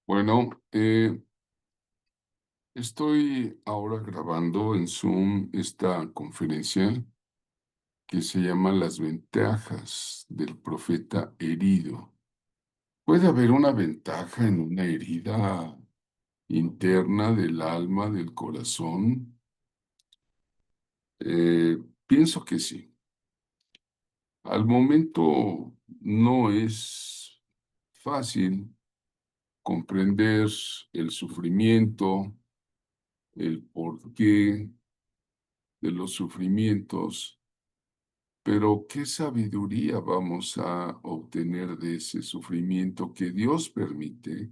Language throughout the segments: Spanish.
Bueno, estoy ahora grabando en Zoom esta conferencia que se llama Las ventajas del profeta herido. ¿Puede haber una ventaja en una herida interna del alma, del corazón? Eh, Pienso que sí. Al momento no es fácil comprender el sufrimiento, el porqué de los sufrimientos. Pero ¿qué sabiduría vamos a obtener de ese sufrimiento que Dios permite?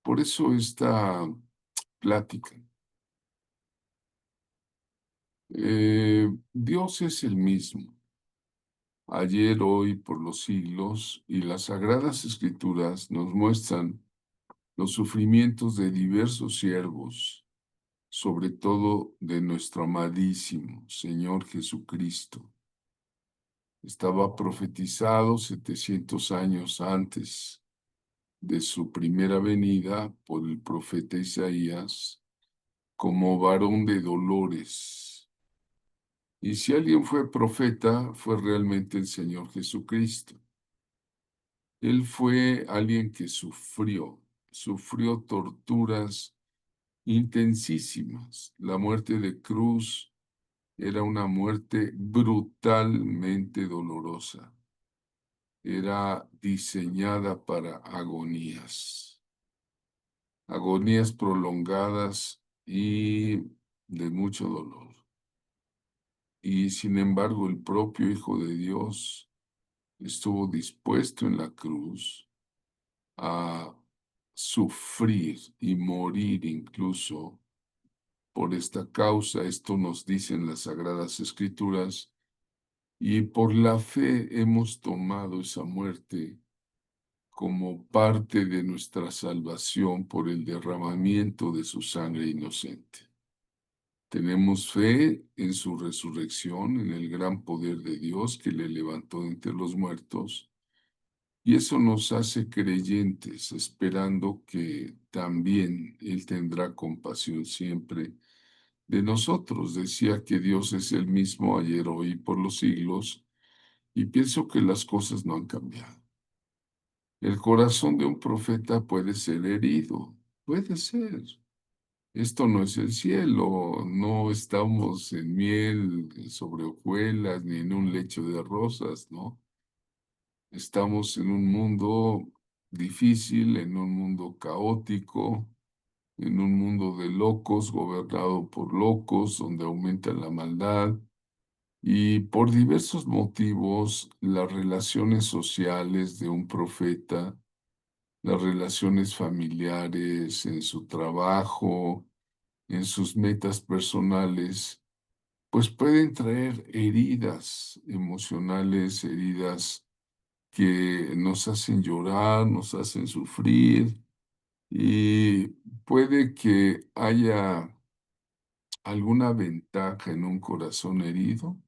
Por eso esta plática. Dios es el mismo, ayer, hoy, por los siglos, y las Sagradas Escrituras nos muestran los sufrimientos de diversos siervos, sobre todo de nuestro amadísimo Señor Jesucristo. Estaba profetizado 700 años antes de su primera venida por el profeta Isaías como varón de dolores. Y si alguien fue profeta, fue realmente el Señor Jesucristo. Él fue alguien que sufrió torturas intensísimas. La muerte de cruz era una muerte brutalmente dolorosa. Era diseñada para agonías prolongadas y de mucho dolor. Y sin embargo, el propio Hijo de Dios estuvo dispuesto en la cruz a sufrir y morir incluso por esta causa. Esto nos dicen las Sagradas Escrituras, y por la fe hemos tomado esa muerte como parte de nuestra salvación por el derramamiento de su sangre inocente. Tenemos fe en su resurrección, en el gran poder de Dios que le levantó de entre los muertos, y eso nos hace creyentes, esperando que también Él tendrá compasión siempre de nosotros. Decía que Dios es el mismo ayer, hoy y por los siglos, y pienso que las cosas no han cambiado. El corazón de un profeta puede ser herido, puede ser. Esto no es el cielo, no estamos en miel sobre hojuelas ni en un lecho de rosas, ¿no? Estamos en un mundo difícil, en un mundo caótico, en un mundo de locos, gobernado por locos, donde aumenta la maldad. Y por diversos motivos, las relaciones sociales de un profeta, las relaciones familiares, en su trabajo, en sus metas personales, pues pueden traer heridas emocionales, heridas que nos hacen llorar, nos hacen sufrir, y puede que haya alguna ventaja en un corazón herido.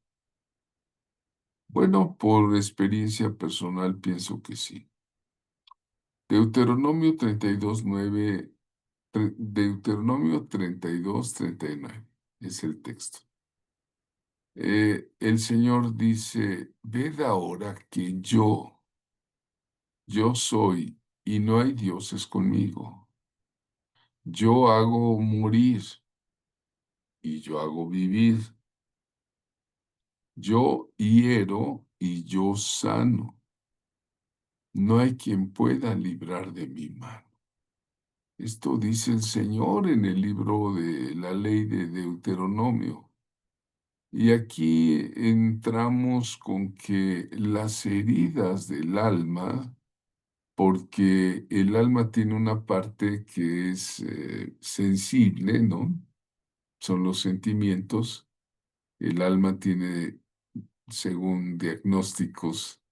Bueno, por experiencia personal pienso que sí. Deuteronomio 32:9, Deuteronomio 32:39 es el texto. El Señor dice: ved ahora que yo soy, y no hay dioses conmigo. Yo hago morir y yo hago vivir. Yo hiero y yo sano. No hay quien pueda librar de mi mano. Esto dice el Señor en el libro de la ley de Deuteronomio. Y aquí entramos con que las heridas del alma, porque el alma tiene una parte que es sensible, ¿no? Son los sentimientos. El alma tiene, según diagnósticos,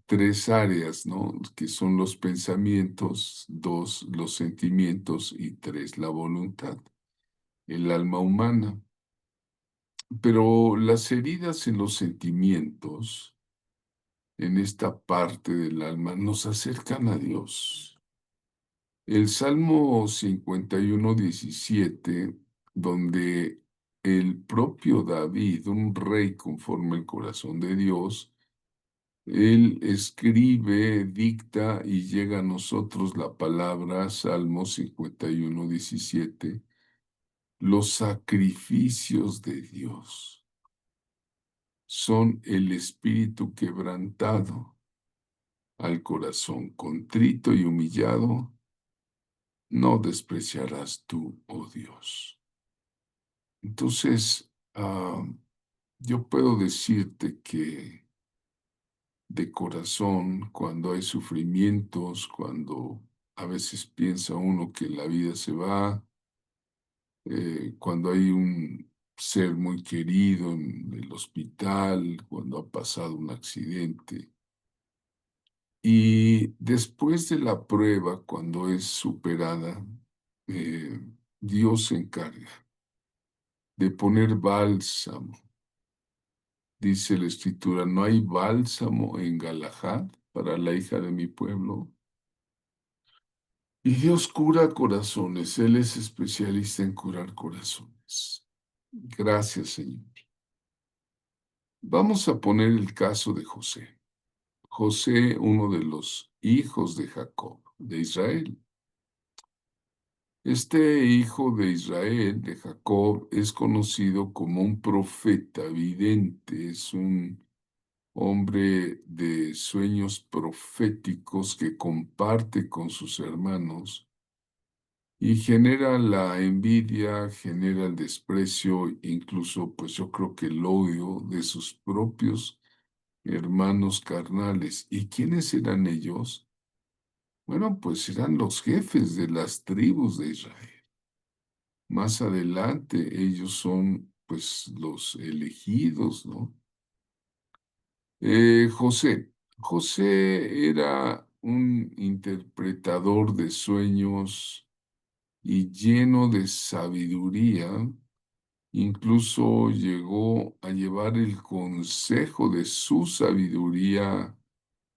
tres áreas, ¿no? Que son los pensamientos, dos, los sentimientos, y tres, la voluntad, el alma humana. Pero las heridas en los sentimientos, en esta parte del alma, nos acercan a Dios. El Salmo 51:17, donde el propio David, un rey conforme el corazón de Dios, él escribe, dicta y llega a nosotros la palabra Salmo 51:17, los sacrificios de Dios son el espíritu quebrantado, al corazón contrito y humillado, no despreciarás tú, oh Dios. Entonces, yo puedo decirte que de corazón, cuando hay sufrimientos, cuando a veces piensa uno que la vida se va, cuando hay un ser muy querido en el hospital, cuando ha pasado un accidente, y después de la prueba, cuando es superada, eh, Dios se encarga de poner bálsamo. Dice la escritura, no hay bálsamo en Galahad para la hija de mi pueblo. Y Dios cura corazones, Él es especialista en curar corazones. Gracias, Señor. Vamos a poner el caso de José. José, uno de los hijos de Jacob, de Israel. Este hijo de Israel, de Jacob, es conocido como un profeta vidente, es un hombre de sueños proféticos que comparte con sus hermanos y genera la envidia, genera el desprecio, incluso pues yo creo que el odio de sus propios hermanos carnales. ¿Y quiénes eran ellos? Bueno, pues eran los jefes de las tribus de Israel. Más adelante ellos son pues los elegidos, ¿no? José. José era un interpretador de sueños y lleno de sabiduría. Incluso llegó a llevar el consejo de su sabiduría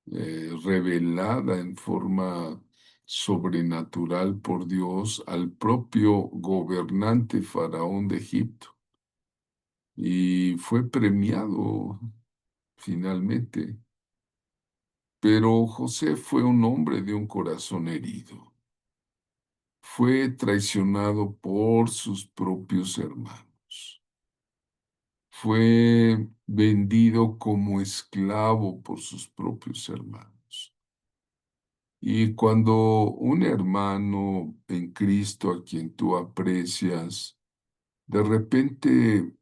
revelada en forma sobrenatural por Dios al propio gobernante faraón de Egipto y fue premiado finalmente. Pero José fue un hombre de un corazón herido. Fue traicionado por sus propios hermanos. Fue vendido como esclavo por sus propios hermanos. Y cuando un hermano en Cristo a quien tú aprecias, de repente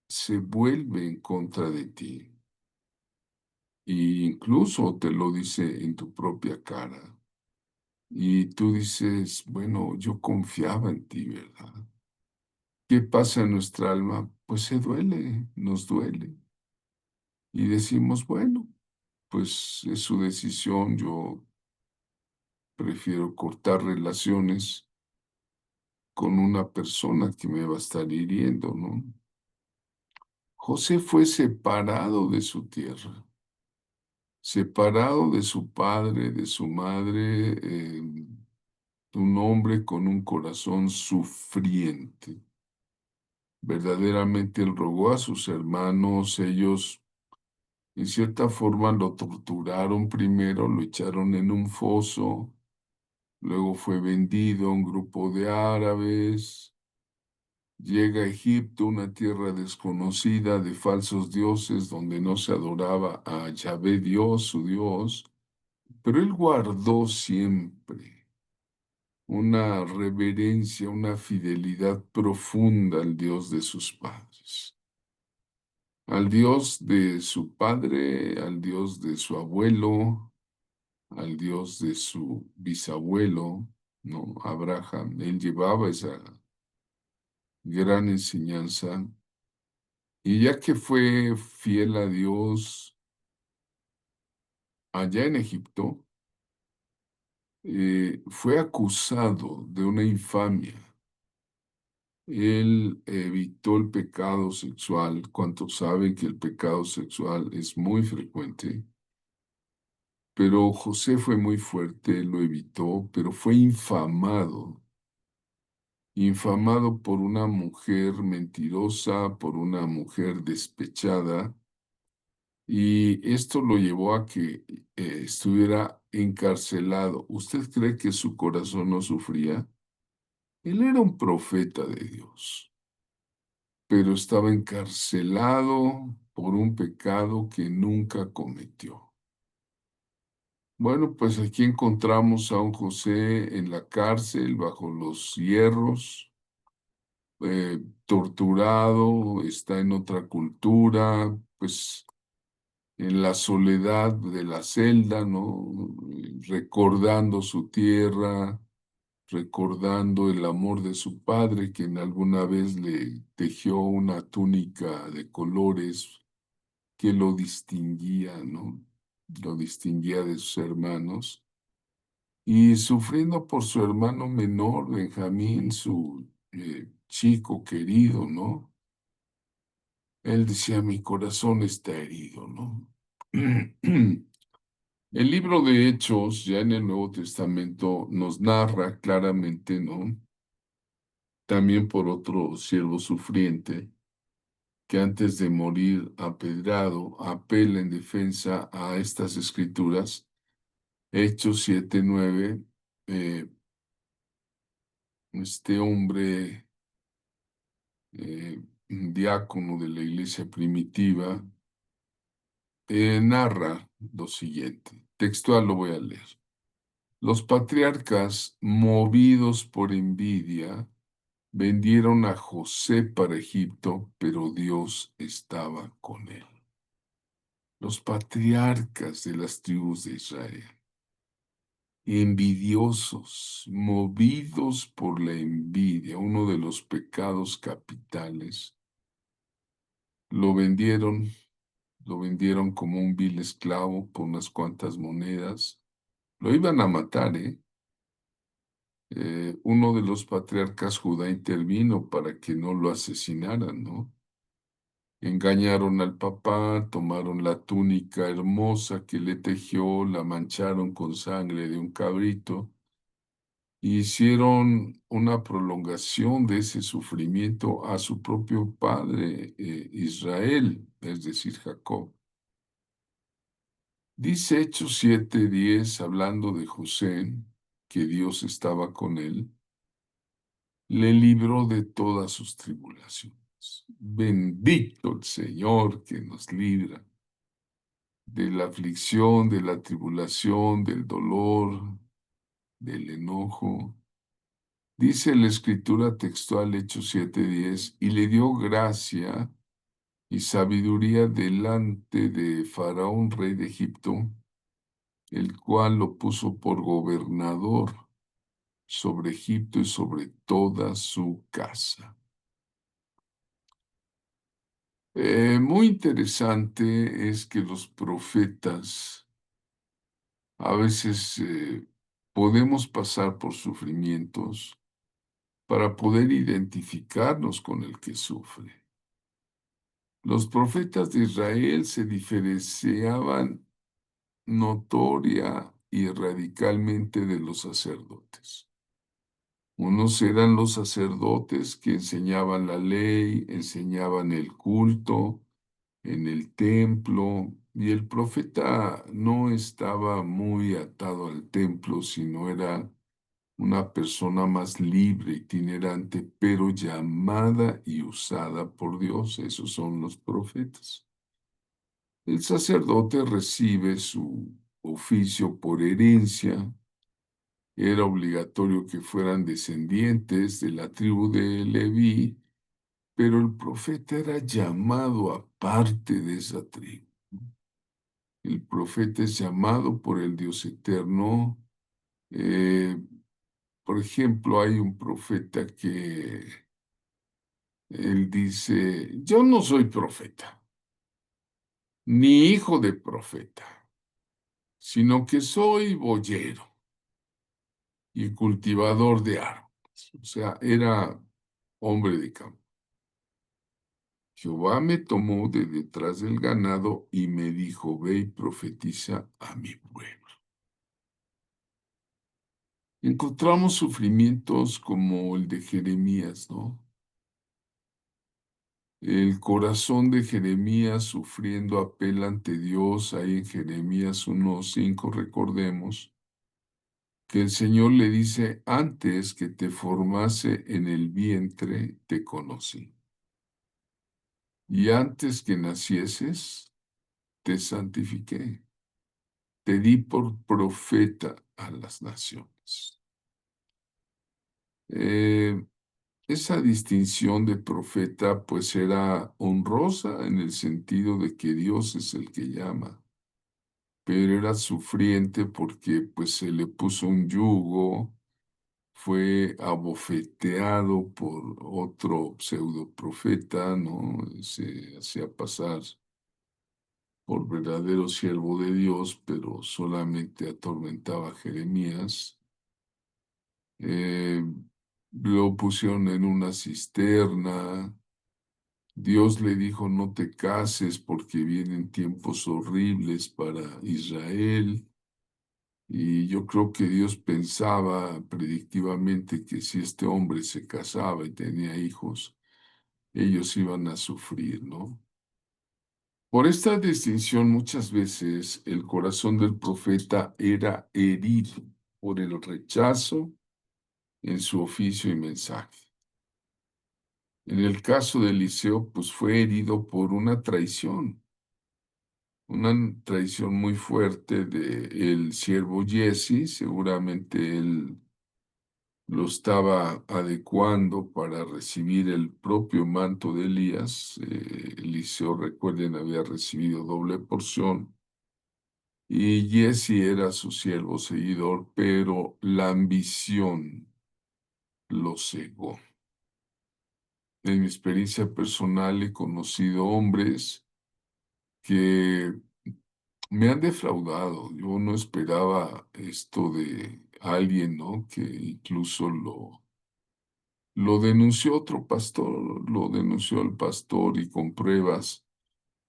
se vuelve en contra de ti, e incluso te lo dice en tu propia cara, y tú dices, bueno, yo confiaba en ti, ¿verdad? ¿Qué pasa en nuestra alma? Pues se duele, nos duele. Y decimos, bueno, pues es su decisión, yo prefiero cortar relaciones con una persona que me va a estar hiriendo, ¿no? José fue separado de su tierra, separado de su padre, de su madre, un hombre con un corazón sufriente. Verdaderamente él rogó a sus hermanos, ellos en cierta forma lo torturaron primero, lo echaron en un foso, luego fue vendido a un grupo de árabes, llega a Egipto, una tierra desconocida de falsos dioses donde no se adoraba a Yahvé Dios, su Dios, pero él guardó siempre una reverencia, una fidelidad profunda al Dios de sus padres, al Dios de su padre, al Dios de su abuelo, al Dios de su bisabuelo, ¿no? Abraham. Él llevaba esa gran enseñanza y ya que fue fiel a Dios allá en Egipto, fue acusado de una infamia. Él evitó el pecado sexual. ¿Cuántos saben que el pecado sexual es muy frecuente? Pero José fue muy fuerte, lo evitó, pero fue infamado por una mujer mentirosa, por una mujer despechada, y esto lo llevó a que estuviera encarcelado. ¿Usted cree que su corazón no sufría? Él era un profeta de Dios, pero estaba encarcelado por un pecado que nunca cometió. Bueno, pues aquí encontramos a un José en la cárcel, bajo los hierros, torturado, está en otra cultura, pues en la soledad de la celda, ¿no? Recordando su tierra, recordando el amor de su padre, quien alguna vez le tejió una túnica de colores que lo distinguía, ¿no? Lo distinguía de sus hermanos. Y sufriendo por su hermano menor, Benjamín, su chico querido, ¿no? Él decía, mi corazón está herido, ¿no? El libro de Hechos, ya en el Nuevo Testamento, nos narra claramente, ¿no? También por otro siervo sufriente, que antes de morir apedrado, apela en defensa a estas escrituras. Hechos 7:9, este hombre, un diácono de la iglesia primitiva, narra lo siguiente. Textual lo voy a leer. Los patriarcas, movidos por envidia, vendieron a José para Egipto, pero Dios estaba con él. Los patriarcas de las tribus de Israel, envidiosos, movidos por la envidia, uno de los pecados capitales, lo vendieron, lo vendieron como un vil esclavo por unas cuantas monedas. Lo iban a matar, ¿eh? Uno de los patriarcas Judá intervino para que no lo asesinaran, ¿no? Engañaron al papá, tomaron la túnica hermosa que le tejió, la mancharon con sangre de un cabrito, e hicieron una prolongación de ese sufrimiento a su propio padre Israel, es decir, Jacob. Dice Hechos 7:10, hablando de José, que Dios estaba con él, le libró de todas sus tribulaciones. Bendito el Señor que nos libra de la aflicción, de la tribulación, del dolor, del enojo. Dice la escritura textual, Hechos 7:10, y le dio gracia y sabiduría delante de Faraón, rey de Egipto, el cual lo puso por gobernador sobre Egipto y sobre toda su casa. Muy interesante es que los profetas a veces podemos pasar por sufrimientos para poder identificarnos con el que sufre. Los profetas de Israel se diferenciaban notoria y radicalmente de los sacerdotes. Unos eran los sacerdotes que enseñaban la ley, enseñaban el culto en el templo, y el profeta no estaba muy atado al templo, sino era una persona más libre, itinerante, pero llamada y usada por Dios. Esos son los profetas. El sacerdote recibe su oficio por herencia. Era obligatorio que fueran descendientes de la tribu de Leví, pero el profeta era llamado aparte de esa tribu. El profeta es llamado por el Dios eterno. Eh, por ejemplo, hay un profeta que él dice, yo no soy profeta, ni hijo de profeta, sino que soy boyero y cultivador de árboles. O sea, era hombre de campo. Jehová me tomó de detrás del ganado y me dijo, ve y profetiza a mi pueblo. encontramos sufrimientos como el de Jeremías, ¿no? El corazón de Jeremías sufriendo apela ante Dios, ahí en Jeremías 1:5, recordemos que el Señor le dice, antes que te formase en el vientre, te conocí. Y antes que nacieses, te santifiqué. Te di por profeta a las naciones. Eh, Esa distinción de profeta pues era honrosa en el sentido de que Dios es el que llama, pero era sufriente porque pues se le puso un yugo, fue abofeteado por otro pseudo profeta, ¿no? Se hacía pasar por verdadero siervo de Dios, pero solamente atormentaba a Jeremías. Eh, lo pusieron en una cisterna. Dios le dijo, no te cases porque vienen tiempos horribles para Israel. Y yo creo que Dios pensaba predictivamente que si este hombre se casaba y tenía hijos, ellos iban a sufrir, ¿no? Por esta distinción, muchas veces el corazón del profeta era herido por el rechazo en su oficio y mensaje. En el caso de Eliseo, pues fue herido por una traición muy fuerte de el siervo Giezi. Seguramente él lo estaba adecuando para recibir el propio manto de Elías. Eliseo, recuerden, había recibido doble porción y Giezi era su siervo seguidor, pero la ambición lo cegó. En mi experiencia personal he conocido hombres que me han defraudado. Yo no esperaba esto de alguien, ¿no? Que incluso lo denunció otro pastor, lo denunció el pastor y con pruebas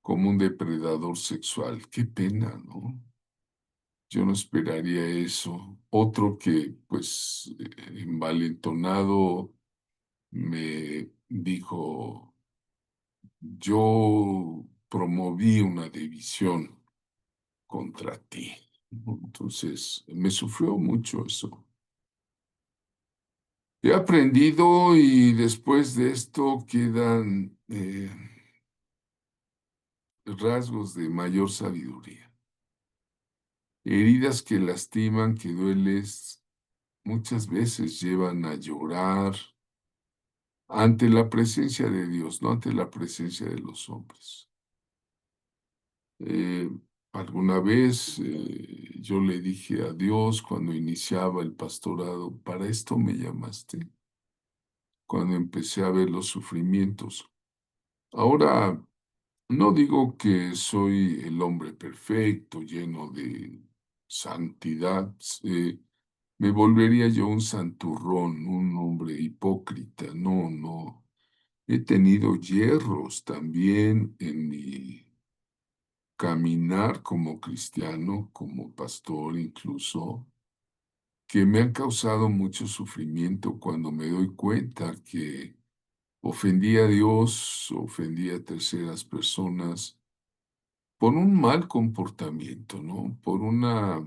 como un depredador sexual. Qué pena, ¿no? Yo no esperaría eso. Otro que, pues, envalentonado me dijo, yo promoví una división contra ti. Entonces, me sufrió mucho eso. He aprendido y después de esto quedan rasgos de mayor sabiduría. Heridas que lastiman, que dueles, muchas veces llevan a llorar ante la presencia de Dios, no ante la presencia de los hombres. Eh, Alguna vez yo le dije a Dios cuando iniciaba el pastorado, para esto me llamaste, cuando empecé a ver los sufrimientos. Ahora, no digo que soy el hombre perfecto, lleno de santidad. Me volvería yo un santurrón, un hombre hipócrita. No, no. He tenido hierros también en mi caminar como cristiano, como pastor incluso, que me han causado mucho sufrimiento cuando me doy cuenta que ofendí a Dios, ofendí a terceras personas por un mal comportamiento, ¿no? Por una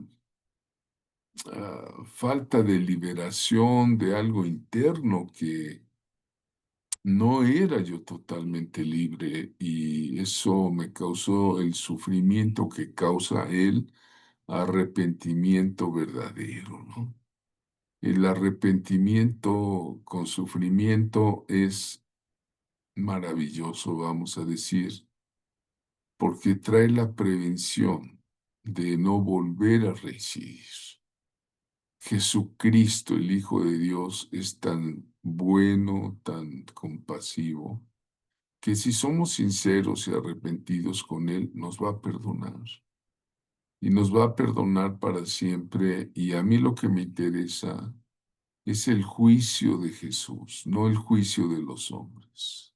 falta de liberación de algo interno que no era yo totalmente libre y eso me causó el sufrimiento que causa el arrepentimiento verdadero, ¿no? El arrepentimiento con sufrimiento es maravilloso, vamos a decir, porque trae la prevención de no volver a reincidir. Jesucristo, el Hijo de Dios, es tan bueno, tan compasivo, que si somos sinceros y arrepentidos con Él, nos va a perdonar. Y nos va a perdonar para siempre. Y a mí lo que me interesa es el juicio de Jesús, no el juicio de los hombres.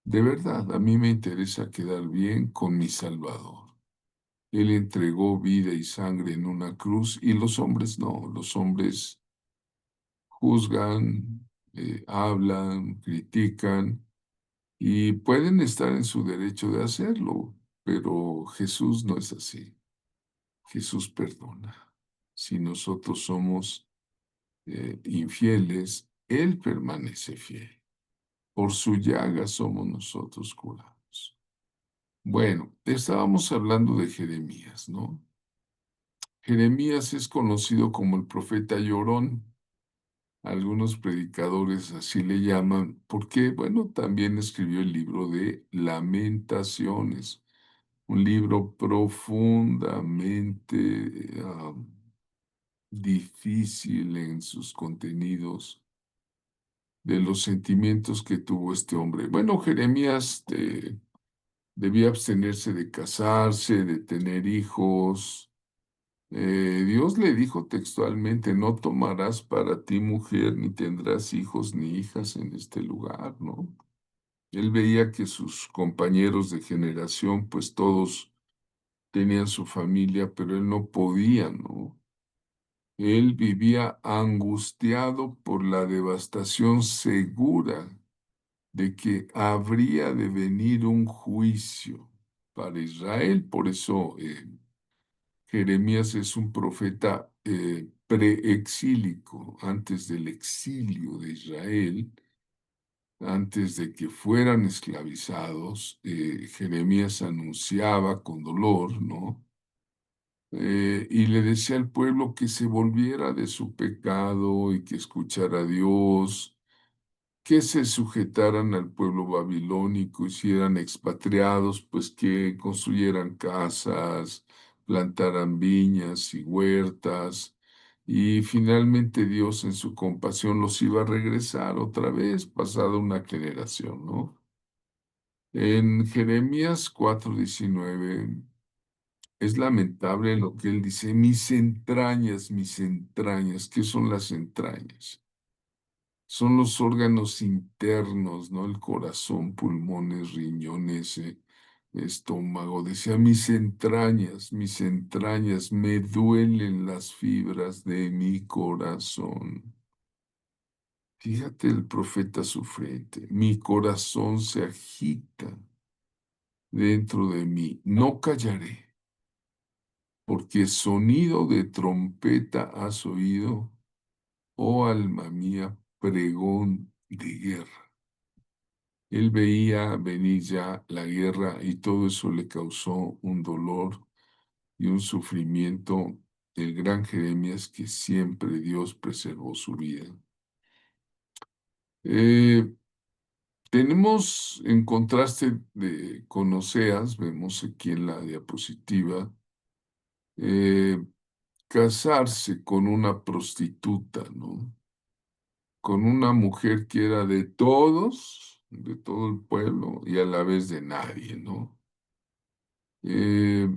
De verdad, a mí me interesa quedar bien con mi Salvador. Él entregó vida y sangre en una cruz y los hombres no, los hombres juzgan, hablan, critican y pueden estar en su derecho de hacerlo, pero Jesús no es así. Jesús perdona. Si nosotros somos infieles, Él permanece fiel. Por su llaga somos nosotros curados. Bueno, estábamos hablando de Jeremías, ¿no? Jeremías es conocido como el profeta llorón. Algunos predicadores así le llaman, porque, bueno, también escribió el libro de Lamentaciones, un libro profundamente difícil en sus contenidos, de los sentimientos que tuvo este hombre. Bueno, Jeremías debía abstenerse de casarse, de tener hijos. Dios le dijo textualmente, no tomarás para ti mujer, ni tendrás hijos ni hijas en este lugar, ¿no? Él veía que sus compañeros de generación, pues todos tenían su familia, pero él no podía, ¿no? Él vivía angustiado por la devastación segura de que habría de venir un juicio para Israel. Por eso Jeremías es un profeta preexílico, antes del exilio de Israel, antes de que fueran esclavizados. Jeremías anunciaba con dolor, ¿no? Y le decía al pueblo que se volviera de su pecado y que escuchara a Dios, que se sujetaran al pueblo babilónico y si eran expatriados, pues que construyeran casas, plantaran viñas y huertas. Y finalmente Dios en su compasión los iba a regresar otra vez, pasada una generación, ¿no? En Jeremías 4:19 es lamentable lo que él dice, mis entrañas, ¿qué son las entrañas? Son los órganos internos, ¿no? El corazón, pulmones, riñones, estómago. Decía, mis entrañas, me duelen las fibras de mi corazón. Fíjate el profeta sufriente, mi corazón se agita dentro de mí, no callaré, porque sonido de trompeta has oído, oh alma mía, pregón de guerra. Él veía venir ya la guerra y todo eso le causó un dolor y un sufrimiento. El gran Jeremías que siempre Dios preservó su vida. Eh, Tenemos en contraste con Oseas, vemos aquí en la diapositiva, eh, casarse con una prostituta, ¿no? Con una mujer que era de todos, de todo el pueblo y a la vez de nadie, ¿no? Eh,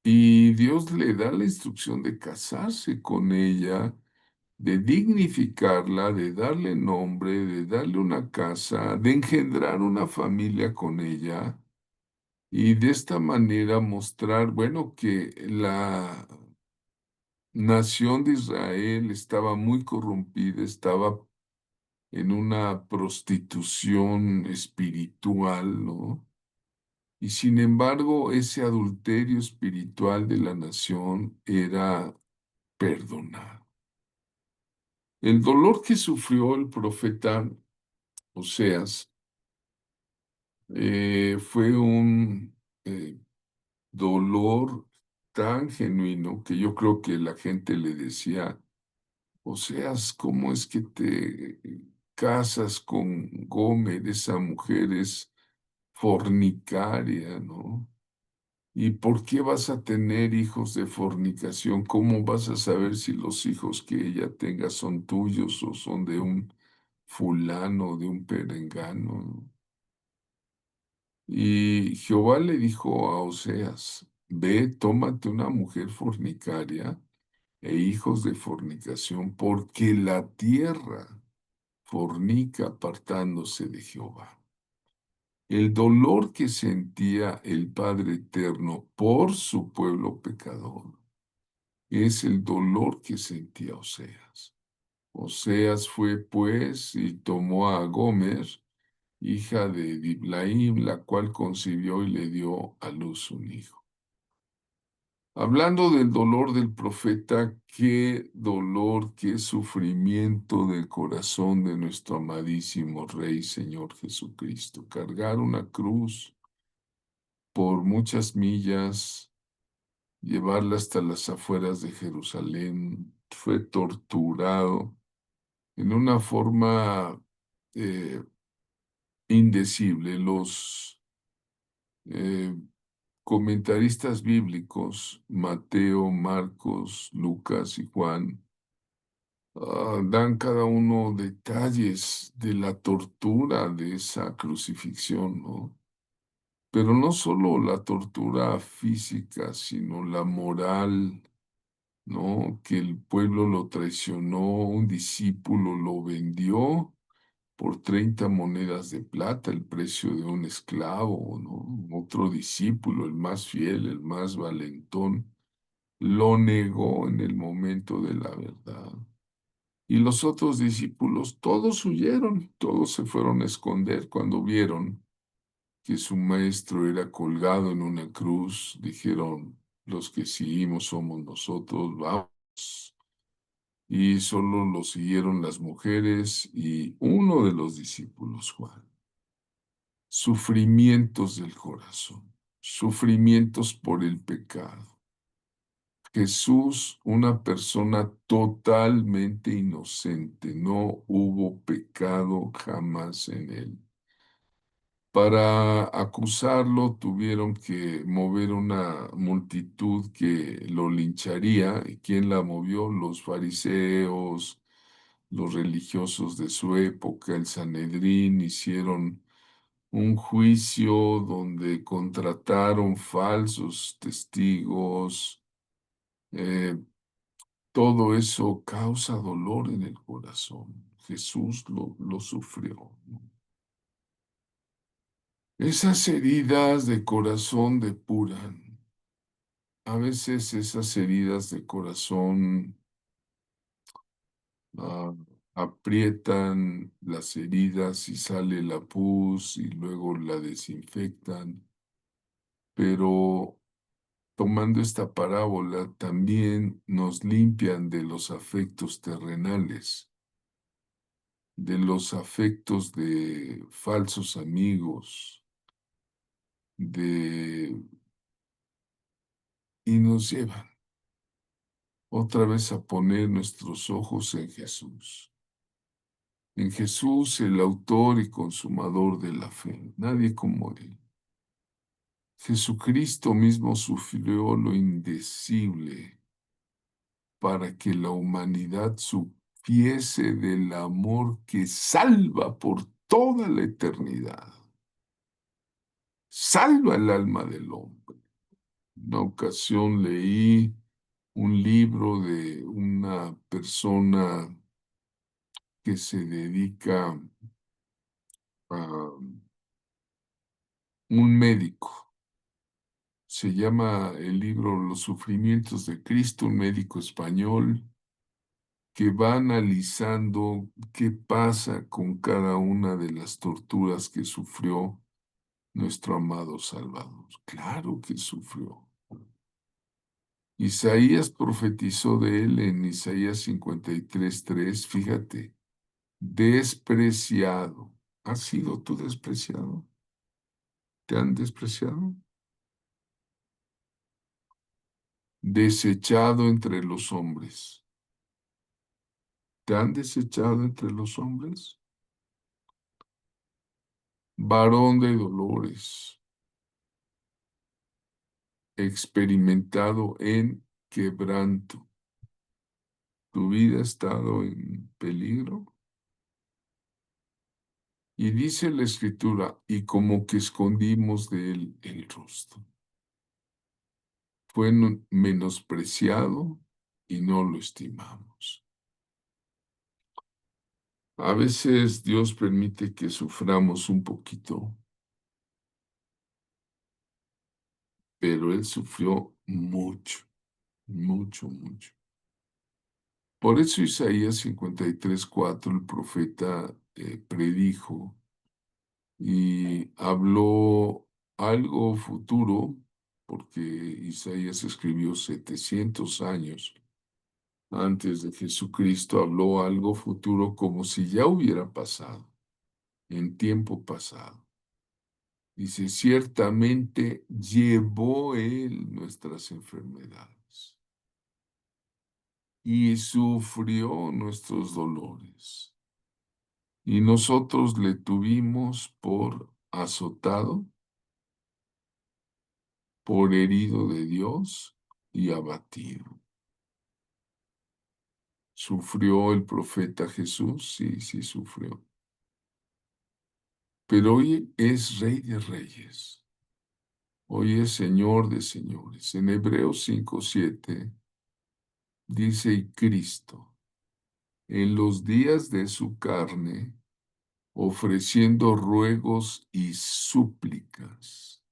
y Dios le da la instrucción de casarse con ella, de dignificarla, de darle nombre, de darle una casa, de engendrar una familia con ella y de esta manera mostrar, bueno, que la nación de Israel estaba muy corrompida, estaba en una prostitución espiritual, ¿no? Y sin embargo, ese adulterio espiritual de la nación era perdonado. El dolor que sufrió el profeta Oseas fue un dolor tan genuino que yo creo que la gente le decía, Oseas, ¿cómo es que te casas con Gomer? Esa mujer es fornicaria, ¿no? ¿Y por qué vas a tener hijos de fornicación? ¿Cómo vas a saber si los hijos que ella tenga son tuyos o son de un fulano, de un perengano? Y Jehová le dijo a Oseas, ve, tómate una mujer fornicaria e hijos de fornicación, porque la tierra fornica apartándose de Jehová. El dolor que sentía el Padre Eterno por su pueblo pecador es el dolor que sentía Oseas. Oseas fue pues y tomó a Gomer, hija de Diblaim, la cual concibió y le dio a luz un hijo. Hablando del dolor del profeta, qué dolor, qué sufrimiento del corazón de nuestro amadísimo Rey Señor Jesucristo. Cargar una cruz por muchas millas, llevarla hasta las afueras de Jerusalén, fue torturado en una forma eh, indecible. Los eh, comentaristas bíblicos, Mateo, Marcos, Lucas y Juan, dan cada uno detalles de la tortura de esa crucifixión, ¿no? Pero no solo la tortura física, sino la moral, ¿no? Que el pueblo lo traicionó, un discípulo lo vendió por 30 monedas de plata, el precio de un esclavo, ¿no? Otro discípulo, el más fiel, el más valentón, lo negó en el momento de la verdad. Y los otros discípulos, todos huyeron, todos se fueron a esconder cuando vieron que su maestro era colgado en una cruz. Dijeron, los que seguimos somos nosotros, vamos. Y solo lo siguieron las mujeres y uno de los discípulos, Juan. Sufrimientos del corazón, sufrimientos por el pecado. Jesús, una persona totalmente inocente, no hubo pecado jamás en él. Para acusarlo tuvieron que mover una multitud que lo lincharía. ¿Y quién la movió? Los fariseos, los religiosos de su época, el Sanedrín, hicieron un juicio donde contrataron falsos testigos. eh, Todo eso causa dolor en el corazón. Jesús lo sufrió, ¿no? Esas heridas de corazón depuran. A veces esas heridas de corazón ah, aprietan las heridas y sale la pus y luego la desinfectan. Pero tomando esta parábola también nos limpian de los afectos terrenales, de los afectos de falsos amigos, de y nos llevan otra vez a poner nuestros ojos en Jesús, el autor y consumador de la fe, nadie como Él. Jesucristo mismo sufrió lo indecible para que la humanidad supiese del amor que salva por toda la eternidad, salva el alma del hombre. Una ocasión leí un libro de una persona que se dedica a un médico. Se llama el libro Los sufrimientos de Cristo, un médico español que va analizando qué pasa con cada una de las torturas que sufrió nuestro amado Salvador. Claro que sufrió. Isaías profetizó de él en Isaías 53:3. Fíjate, despreciado. ¿Has sido tú despreciado? ¿Te han despreciado? Desechado entre los hombres. ¿Te han desechado entre los hombres? Varón de dolores, experimentado en quebranto. ¿Tu vida ha estado en peligro? Y dice la escritura, y como que escondimos de él el rostro. Fue menospreciado y no lo estimamos. A veces Dios permite que suframos un poquito, pero Él sufrió mucho, mucho, mucho. Por eso Isaías 53:4, el profeta predijo y habló algo futuro, porque Isaías escribió 700 años antes de Jesucristo, habló algo futuro como si ya hubiera pasado, en tiempo pasado. Dice, ciertamente llevó él nuestras enfermedades y sufrió nuestros dolores. Y nosotros le tuvimos por azotado, por herido de Dios y abatido. ¿Sufrió el profeta Jesús? Sí, sí sufrió. Pero hoy es Rey de Reyes. Hoy es Señor de Señores. En Hebreos 5:7 dice, y Cristo, en los días de su carne, ofreciendo ruegos y súplicas,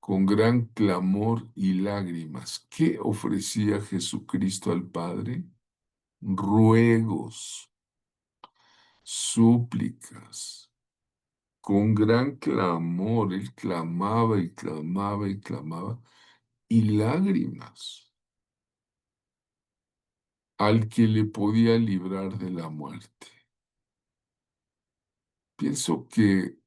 con gran clamor y lágrimas. ¿Qué ofrecía Jesucristo al Padre? Ruegos, súplicas, con gran clamor. Él clamaba y clamaba y clamaba, y lágrimas al que le podía librar de la muerte. Pienso que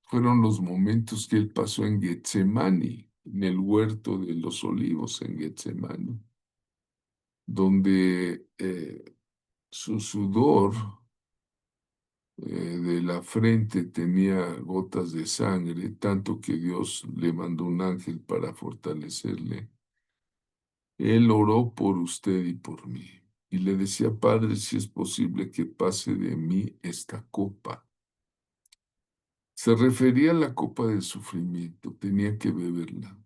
fueron los momentos que él pasó en Getsemani, en el huerto de los olivos en Getsemani, donde su sudor de la frente tenía gotas de sangre, tanto que Dios le mandó un ángel para fortalecerle. Él oró por usted y por mí. Y le decía, Padre, si es posible que pase de mí esta copa. Se refería a la copa del sufrimiento, tenía que beberla.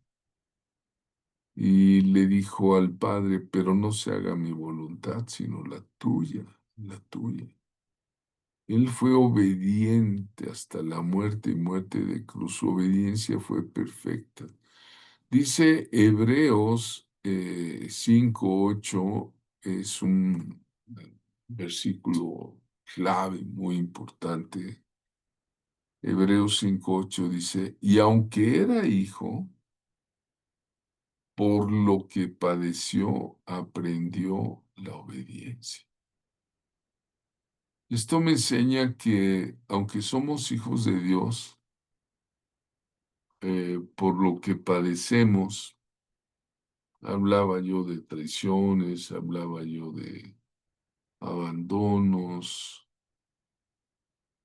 Y le dijo al Padre, pero no se haga mi voluntad, sino la tuya, la tuya. Él fue obediente hasta la muerte y muerte de cruz. Su obediencia fue perfecta. Dice Hebreos 5:8, es un versículo clave, muy importante. Hebreos 5:8 dice, y aunque era hijo, por lo que padeció, aprendió la obediencia. Esto me enseña que aunque somos hijos de Dios, por lo que padecemos, hablaba yo de traiciones, hablaba yo de abandonos,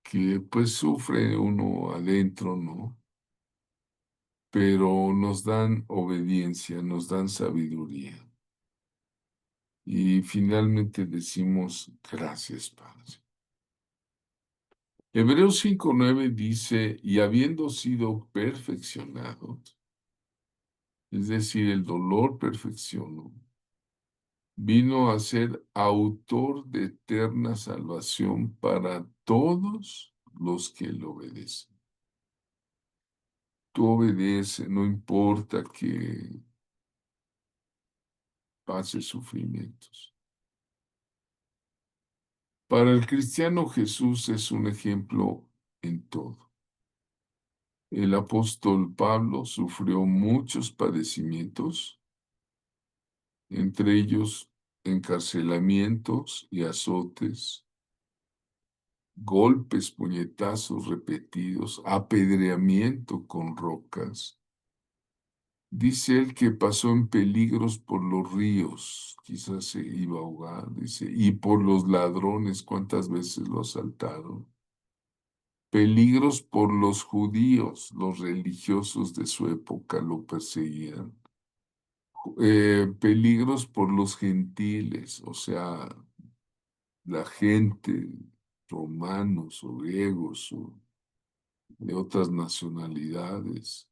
que pues sufre uno adentro, ¿no? Pero nos dan obediencia, nos dan sabiduría. Y finalmente decimos, gracias, Padre. Hebreos 5:9 dice, y habiendo sido perfeccionados, es decir, el dolor perfeccionó, vino a ser autor de eterna salvación para todos los que le obedecen. Tú obedece, no importa que pases sufrimientos. Para el cristiano Jesús es un ejemplo en todo. El apóstol Pablo sufrió muchos padecimientos, entre ellos encarcelamientos y azotes, golpes, puñetazos repetidos, apedreamiento con rocas. Dice él que pasó en peligros por los ríos, quizás se iba a ahogar, dice, y por los ladrones, ¿cuántas veces lo asaltaron? Peligros por los judíos, los religiosos de su época lo perseguían. Peligros por los gentiles, o sea, la gente, romanos o griegos o de otras nacionalidades.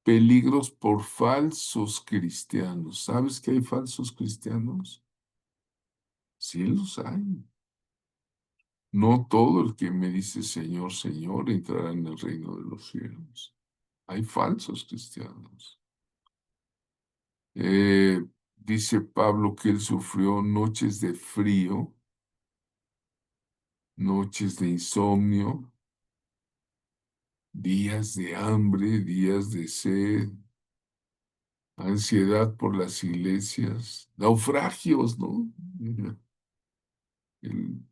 Peligros por falsos cristianos. ¿Sabes que hay falsos cristianos? Sí los hay. No todo el que me dice Señor, Señor entrará en el reino de los cielos. Hay falsos cristianos. dice Pablo que él sufrió noches de frío, noches de insomnio, días de hambre, días de sed, ansiedad por las iglesias, naufragios, ¿no? El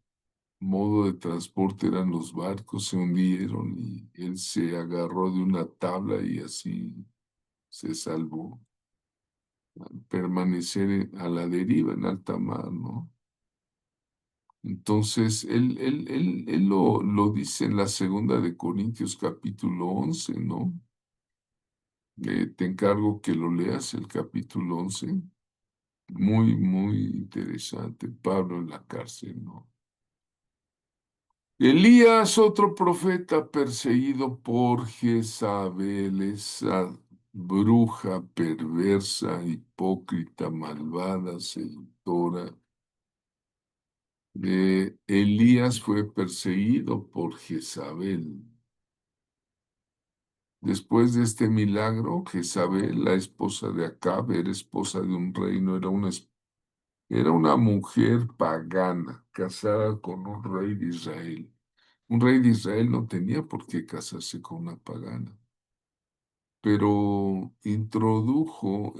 modo de transporte eran los barcos, se hundieron y él se agarró de una tabla y así se salvó. Permanecer a la deriva en alta mar, ¿no? Entonces, él lo dice en la segunda de Corintios capítulo 11, ¿no? Te encargo que lo leas, el capítulo 11. Muy, muy interesante. Pablo en la cárcel, ¿no? Elías, otro profeta perseguido por Jezabel, esa bruja perversa, hipócrita, malvada, seductora. Elías fue perseguido por Jezabel. Después de este milagro, Jezabel, la esposa de Acab, era esposa de un reino, era una mujer pagana, casada con un rey de Israel. Un rey de Israel no tenía por qué casarse con una pagana, pero introdujo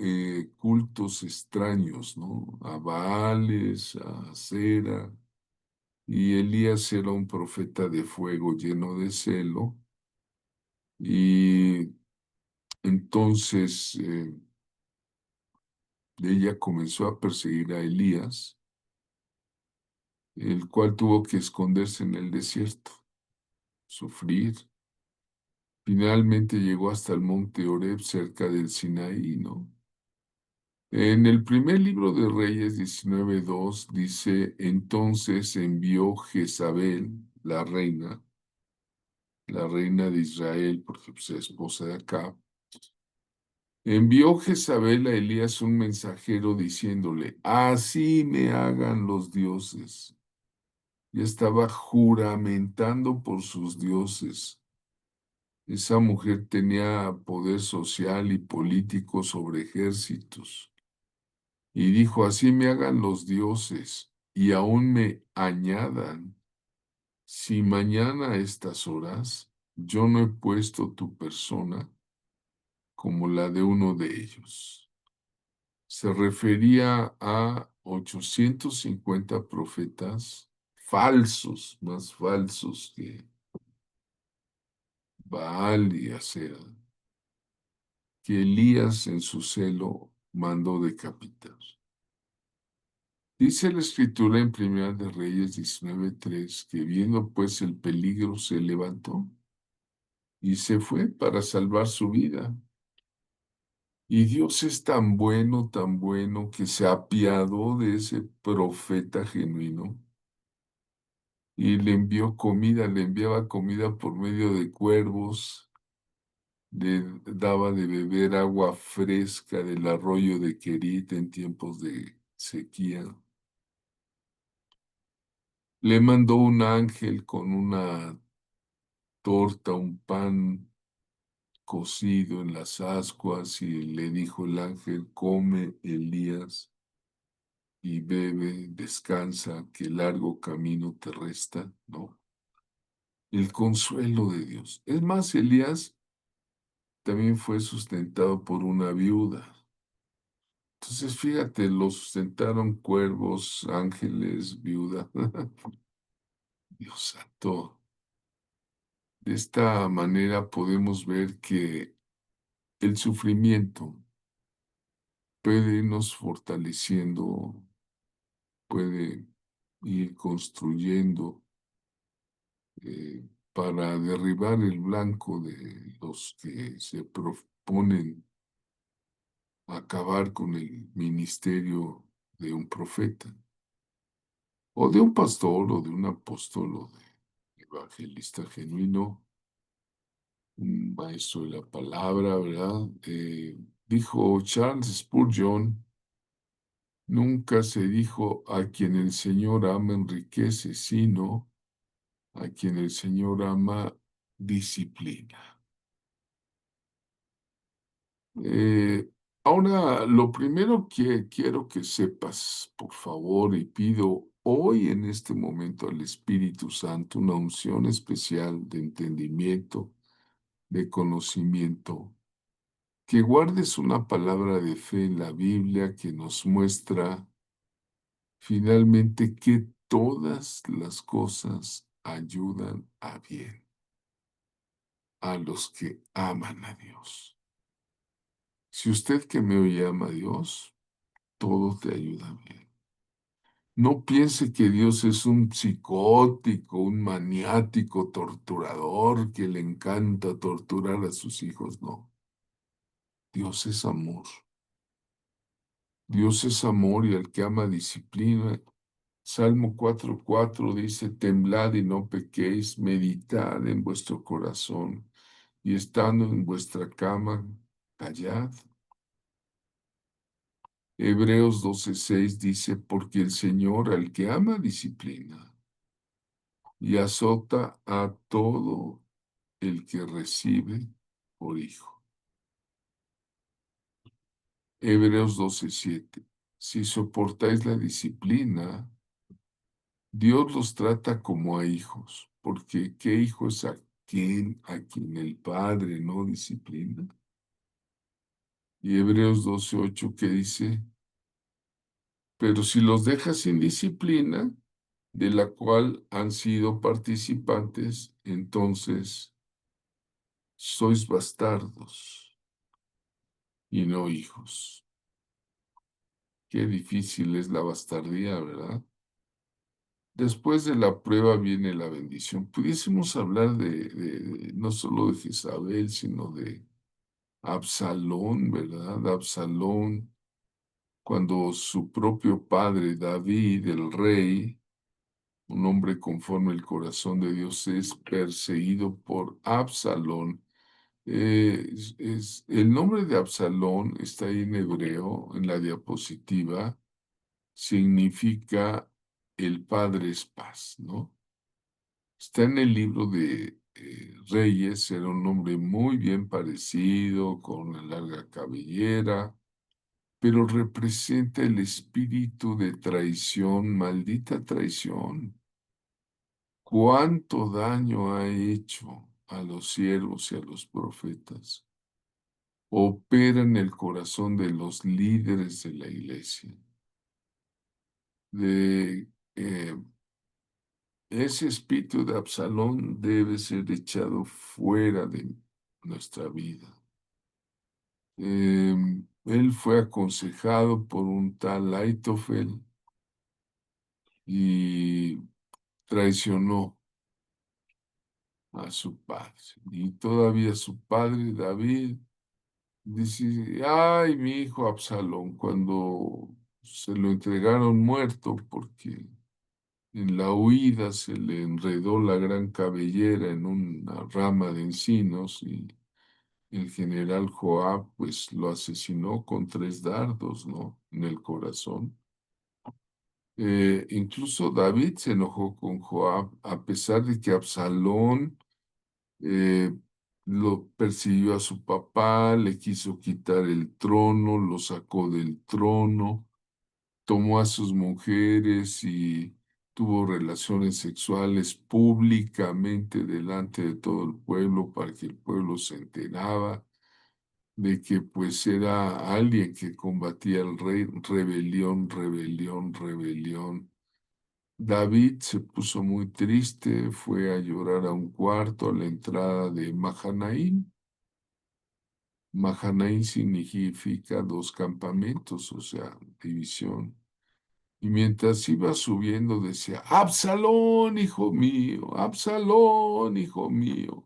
cultos extraños, ¿no? A Baales, a Acera, y Elías era un profeta de fuego lleno de celo, y entonces ella comenzó a perseguir a Elías, el cual tuvo que esconderse en el desierto, sufrir. Finalmente llegó hasta el monte Horeb cerca del Sinaí, ¿no? En el primer libro de Reyes 19:2 dice, entonces envió Jezabel, la reina de Israel, porque pues, es esposa de Acab, envió Jezabel a Elías un mensajero diciéndole, así me hagan los dioses. Y estaba juramentando por sus dioses. Esa mujer tenía poder social y político sobre ejércitos. Y dijo, así me hagan los dioses y aún me añadan, si mañana a estas horas yo no he puesto tu persona como la de uno de ellos. Se refería a 850 profetas falsos, más falsos que Baal y Acera, que Elías en su celo mandó decapitar. Dice la escritura en Primera de Reyes 19:3 que viendo pues el peligro se levantó y se fue para salvar su vida. Y Dios es tan bueno que se apiadó de ese profeta genuino y le envió comida, le enviaba comida por medio de cuervos, le daba de beber agua fresca del arroyo de Querit en tiempos de sequía. Le mandó un ángel con una torta, un pan cocido en las ascuas y le dijo el ángel, come Elías y bebe, descansa, que largo camino te resta, ¿no? El consuelo de Dios. Es más, Elías también fue sustentado por una viuda. Entonces, fíjate, lo sustentaron cuervos, ángeles, viuda. Dios santo. De esta manera podemos ver que el sufrimiento puede irnos fortaleciendo, puede ir construyendo para derribar el blanco de los que se proponen acabar con el ministerio de un profeta, o de un pastor, o de un apóstol, o de evangelista genuino, un maestro de la palabra, ¿verdad? Dijo Charles Spurgeon, nunca se dijo a quien el Señor ama enriquece, sino a quien el Señor ama disciplina. Eh, Ahora, lo primero que quiero que sepas, por favor, y pido hoy en este momento al Espíritu Santo una unción especial de entendimiento, de conocimiento, que guardes una palabra de fe en la Biblia que nos muestra finalmente que todas las cosas ayudan a bien a los que aman a Dios. Si usted que me oye ama a Dios, todo te ayuda bien. No piense que Dios es un psicótico, un maniático torturador que le encanta torturar a sus hijos. No, Dios es amor. Dios es amor y al que ama disciplina. Salmo 4:4 dice, temblad y no pequéis, meditad en vuestro corazón y estando en vuestra cama, callad. Hebreos 12:6 dice, porque el Señor al que ama disciplina y azota a todo el que recibe por hijo. Hebreos 12:7. Si soportáis la disciplina, Dios los trata como a hijos, porque ¿qué hijo es a quien el Padre no disciplina? Y Hebreos 12:8 que dice, pero si los dejas sin disciplina, de la cual han sido participantes, entonces sois bastardos y no hijos. Qué difícil es la bastardía, ¿verdad? Después de la prueba viene la bendición. Pudiésemos hablar no solo de Jezabel, sino de Absalón, ¿verdad? Absalón, cuando su propio padre, David, el rey, un hombre conforme el corazón de Dios, es perseguido por Absalón. El nombre de Absalón está ahí en hebreo, en la diapositiva, significa el Padre es paz, ¿no? Está en el libro de Reyes, era un hombre muy bien parecido, con una larga cabellera, pero representa el espíritu de traición, maldita traición. ¿Cuánto daño ha hecho a los siervos y a los profetas? Opera en el corazón de los líderes de la iglesia. De, eh, Ese espíritu de Absalón debe ser echado fuera de nuestra vida. Él fue aconsejado por un tal Aitofel y traicionó a su padre. Y todavía su padre, David, dice, ay, mi hijo Absalón, cuando se lo entregaron muerto porque en la huida se le enredó la gran cabellera en una rama de encinos y el general Joab pues lo asesinó con 3 dardos, ¿no? En el corazón. Incluso David se enojó con Joab a pesar de que Absalón eh, lo persiguió a su papá, le quiso quitar el trono, lo sacó del trono, tomó a sus mujeres y tuvo relaciones sexuales públicamente delante de todo el pueblo para que el pueblo se enteraba de que pues era alguien que combatía al rey, rebelión, rebelión, rebelión. David se puso muy triste, fue a llorar a un cuarto a la entrada de Mahanaim. Mahanaim significa 2 campamentos, o sea, división. Y mientras iba subiendo decía, Absalón, hijo mío, Absalón, hijo mío,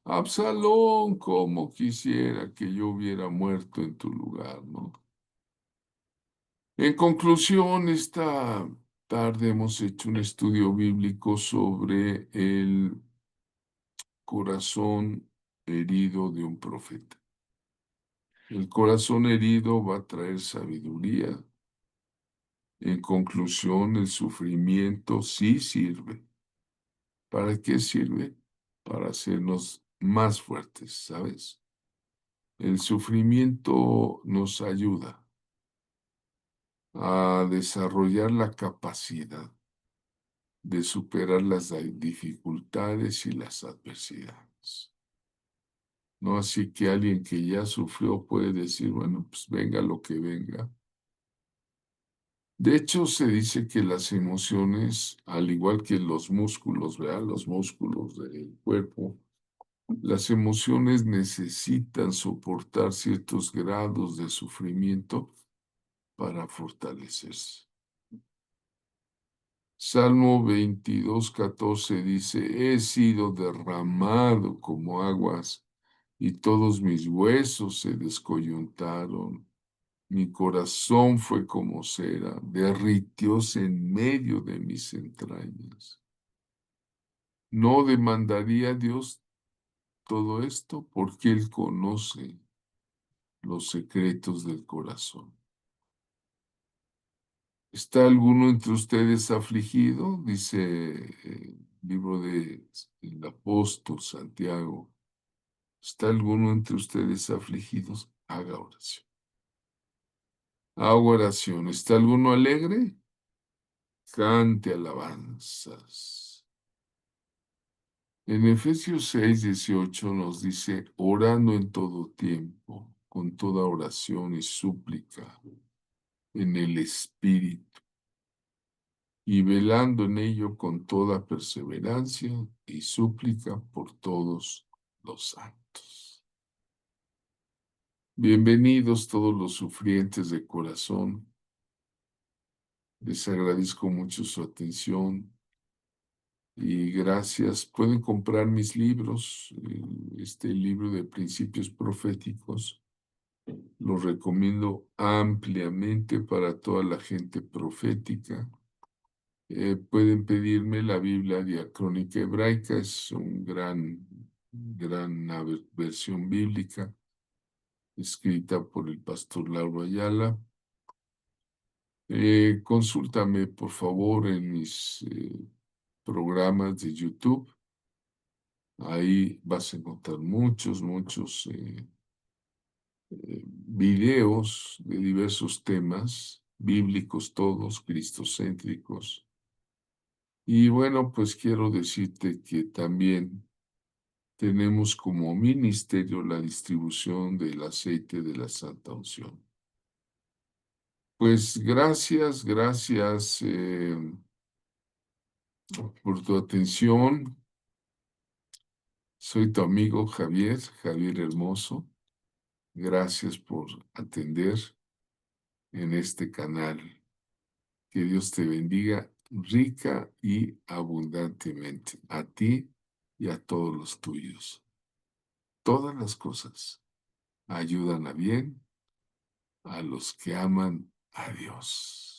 Absalón, como quisiera que yo hubiera muerto en tu lugar, ¿no? En conclusión, esta tarde hemos hecho un estudio bíblico sobre el corazón herido de un profeta. El corazón herido va a traer sabiduría. En conclusión, el sufrimiento sí sirve. ¿Para qué sirve? Para hacernos más fuertes, ¿sabes? El sufrimiento nos ayuda a desarrollar la capacidad de superar las dificultades y las adversidades. ¿No? Así que alguien que ya sufrió puede decir, bueno, pues venga lo que venga. De hecho, se dice que las emociones, al igual que los músculos, ¿verdad? Los músculos del cuerpo, las emociones necesitan soportar ciertos grados de sufrimiento para fortalecerse. Salmo 22:14 dice, he sido derramado como aguas y todos mis huesos se descoyuntaron. Mi corazón fue como cera, derritióse en medio de mis entrañas. ¿No demandaría a Dios todo esto? Porque Él conoce los secretos del corazón. ¿Está alguno entre ustedes afligido? Dice el libro del apóstol Santiago. ¿Está alguno entre ustedes afligidos? Haga oración. Haga oración. ¿Está alguno alegre? Cante alabanzas. En Efesios 6:18 nos dice, orando en todo tiempo, con toda oración y súplica, en el Espíritu, y velando en ello con toda perseverancia y súplica por todos los santos. Bienvenidos todos los sufrientes de corazón. Les agradezco mucho su atención y gracias. Pueden comprar mis libros, este libro de principios proféticos. Lo recomiendo ampliamente para toda la gente profética. Pueden pedirme la Biblia Diacrónica Hebraica, es un gran versión bíblica escrita por el pastor Lauro Ayala. Consúltame, por favor, en mis programas de YouTube. Ahí vas a encontrar muchos videos de diversos temas, bíblicos todos, cristocéntricos. Y bueno, pues quiero decirte que también tenemos como ministerio la distribución del aceite de la Santa Unción. Pues gracias por tu atención. Soy tu amigo Javier Hermoso. Gracias por atender en este canal. Que Dios te bendiga rica y abundantemente, a ti y a todos los tuyos. Todas las cosas ayudan a bien a los que aman a Dios.